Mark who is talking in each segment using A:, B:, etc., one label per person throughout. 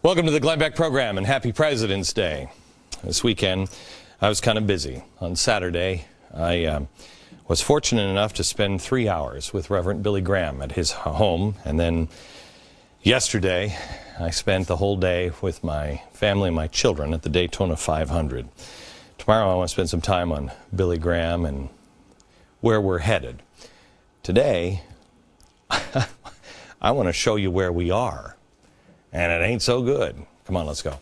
A: Welcome to the Glenn Beck program and happy President's Day. This weekend, I was kind of busy. On Saturday, I was fortunate enough to spend 3 hours with Reverend Billy Graham at his home. And then yesterday, I spent the whole day with my family and my children at the Daytona 500. Tomorrow, I want to spend some time on Billy Graham and where we're headed. Today, I want to show you where we are. And it ain't so good. Come on, let's go.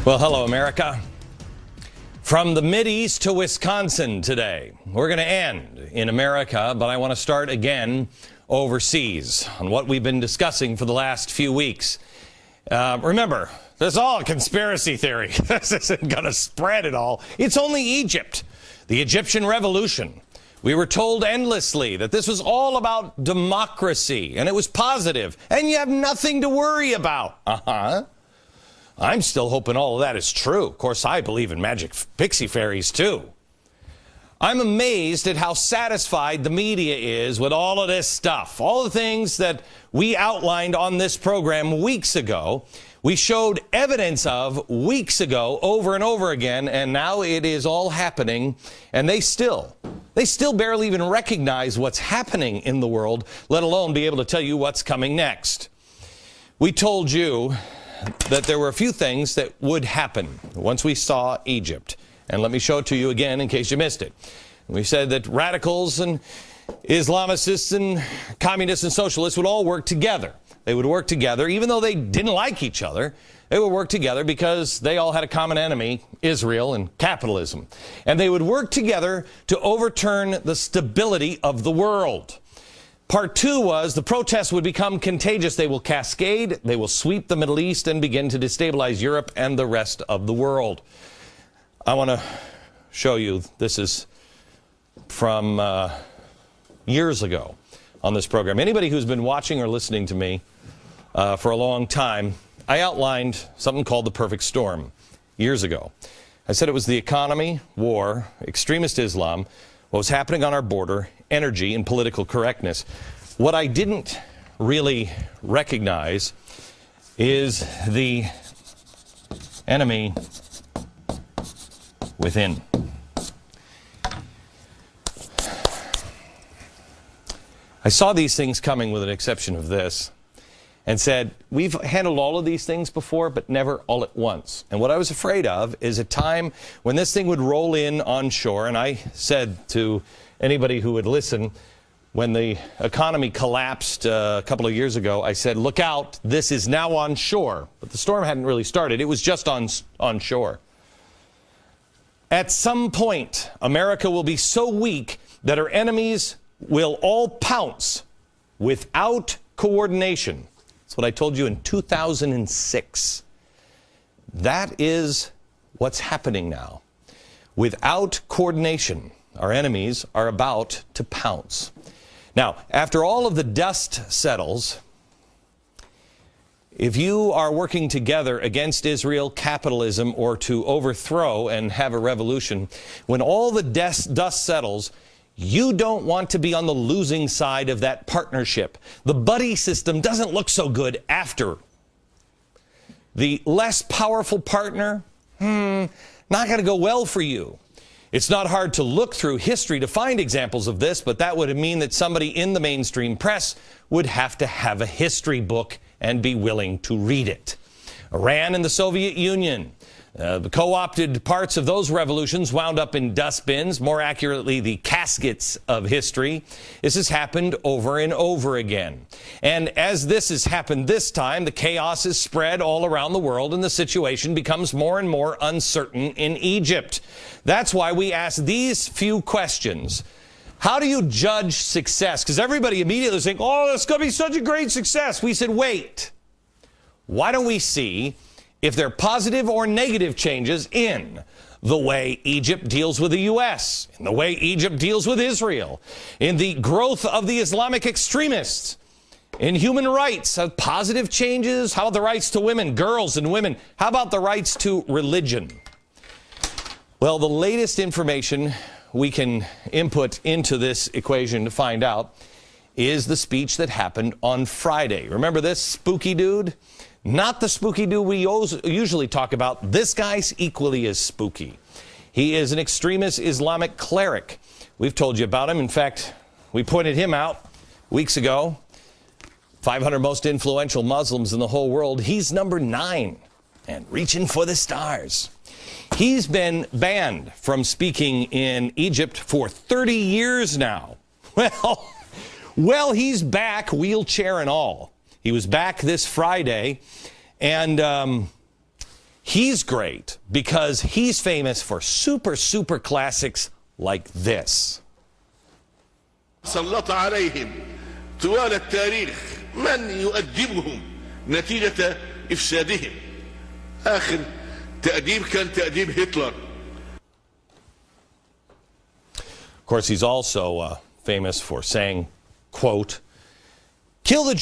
A: Well, hello, America. From the Mideast to Wisconsin today. We're going to end in America, but I want to start again overseas on what we've been discussing for the last few weeks. Remember, this is all a conspiracy theory. This isn't going to spread at all. It's only Egypt, the Egyptian revolution. We were told endlessly that this was all about democracy, and it was positive, and you have nothing to worry about. I'm still hoping all of that is true. Of course, I believe in magic pixie fairies, too. I'm amazed at how satisfied the media is with all of this stuff. All the things that we outlined on this program weeks ago, we showed evidence of weeks ago over and over again, and now it is all happening, and they still barely even recognize what's happening in the world, let alone be able to tell you what's coming next. We told you that there were a few things that would happen once we saw Egypt. And let me show it to you again in case you missed it. We said that radicals and Islamists and communists and socialists would all work together. They would work together, even though they didn't like each other. They would work together because they all had a common enemy, Israel and capitalism. And they would work together to overturn the stability of the world. Part two was the protests would become contagious. They will cascade, they will sweep the Middle East and begin to destabilize Europe and the rest of the world. I want to show you, this is from years ago on this program. Anybody who's been watching or listening to me for a long time, I outlined something called the perfect storm years ago. I said it was the economy, war, extremist Islam, what was happening on our border, energy, and political correctness. What I didn't really recognize is the enemy within. I saw these things coming with an exception of this and said, we've handled all of these things before, but never all at once. And what I was afraid of is a time when this thing would roll in on shore. And I said to anybody who would listen, when the economy collapsed a couple of years ago, I said, look out, this is now on shore. But the storm hadn't really started. It was just on shore. At some point, America will be so weak that her enemies will all pounce without coordination. That's what I told you in 2006. That is what's happening now. Without coordination, our enemies are about to pounce. Now, after all of the dust settles, if you are working together against Israel, capitalism, or to overthrow and have a revolution, when all the dust settles, you don't want to be on the losing side of that partnership. The buddy system doesn't look so good after. The less powerful partner, not going to go well for you. It's not hard to look through history to find examples of this, but that would mean that somebody in the mainstream press would have to have a history book and be willing to read it. Iran and the Soviet Union. The co-opted parts of those revolutions wound up in dustbins, more accurately, the caskets of history. This has happened over and over again. And as this has happened this time, the chaos is spread all around the world, and the situation becomes more and more uncertain in Egypt. That's why we ask these few questions. How do you judge success? Because everybody immediately is saying, oh, it's going to be such a great success. We said, wait. Why don't we see if there are positive or negative changes in the way Egypt deals with the U.S., in the way Egypt deals with Israel, in the growth of the Islamic extremists, in human rights, positive changes. How about the rights to women, girls and women? How about the rights to religion? Well, the latest information we can input into this equation to find out is the speech that happened on Friday. Remember this spooky dude? Not the spooky dude we usually talk about. This guy's equally as spooky. He is an extremist Islamic cleric. We've told you about him. In fact, we pointed him out weeks ago. 500 most influential Muslims in the whole world. He's number 9 and reaching for the stars. He's been banned from speaking in Egypt for 30 years now. Well, he's back, wheelchair and all. He was back this Friday, and he's great because he's famous for super classics like this.
B: سلط عليهم طوال التاريخ من يؤدبهم نتيجة إفسادهم. آخر تأديب كان تأديب هتلر.
A: Of course, he's also famous for saying, quote, "Kill the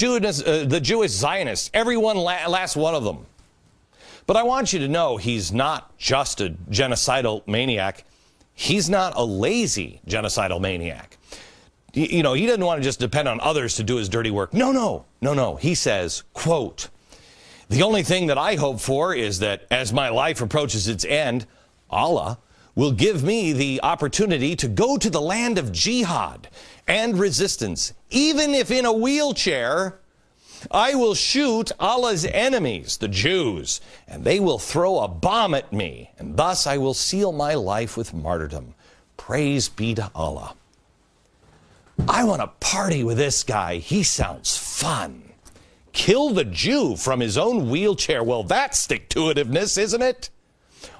A: Jewish Zionists, everyone, last one of them." But I want you to know he's not just a genocidal maniac. He's not a lazy genocidal maniac. You know, he doesn't want to just depend on others to do his dirty work. No. He says, quote, "The only thing that I hope for is that as my life approaches its end, Allah will give me the opportunity to go to the land of jihad and resistance. Even if in a wheelchair, I will shoot Allah's enemies, the Jews, and they will throw a bomb at me, and thus I will seal my life with martyrdom. Praise be to Allah." I want to party with this guy. He sounds fun. Kill the Jew from his own wheelchair. Well, that's stick-to-itiveness, isn't it?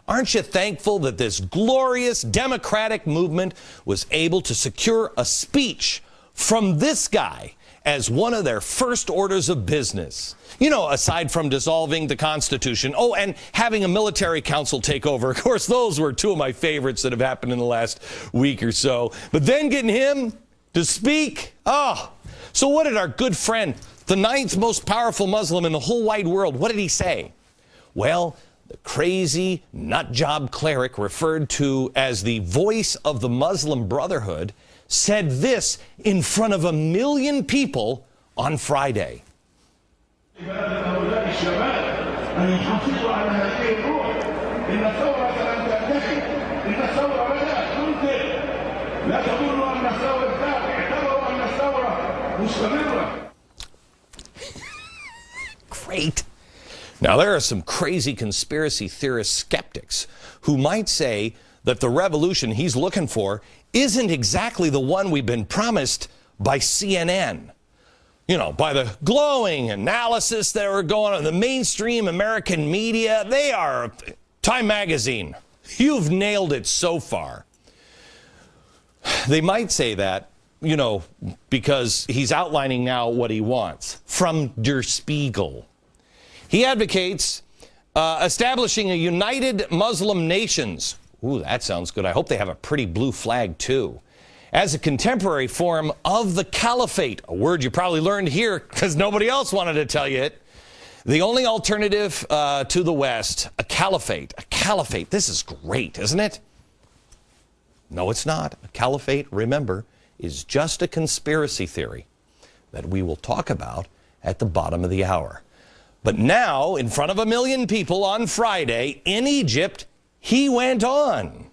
A: Aren't you thankful that this glorious democratic movement was able to secure a speech from this guy as one of their first orders of business? You know, aside from dissolving the Constitution, and having a military council take over. Of course, those were two of my favorites that have happened in the last week or so. But then getting him to speak, so what did our good friend, the 9th most powerful Muslim in the whole wide world, what did he say? Well, the crazy nut job cleric referred to as the voice of the Muslim Brotherhood said this in front of 1 million people on Friday. Great. Now, there are some crazy conspiracy theorist skeptics who might say that the revolution he's looking for isn't exactly the one we've been promised by CNN. You know, by the glowing analysis that were going on, the mainstream American media. They are Time Magazine. You've nailed it so far. They might say that, you know, because he's outlining now what he wants from Der Spiegel. He advocates establishing a united Muslim nations. Ooh, that sounds good. I hope they have a pretty blue flag, too. As a contemporary form of the caliphate, a word you probably learned here because nobody else wanted to tell you it. The only alternative to the West, a caliphate. A caliphate. This is great, isn't it? No, it's not. A caliphate, remember, is just a conspiracy theory that we will talk about at the bottom of the hour. But now, in front of 1 million people on Friday in Egypt, he went on.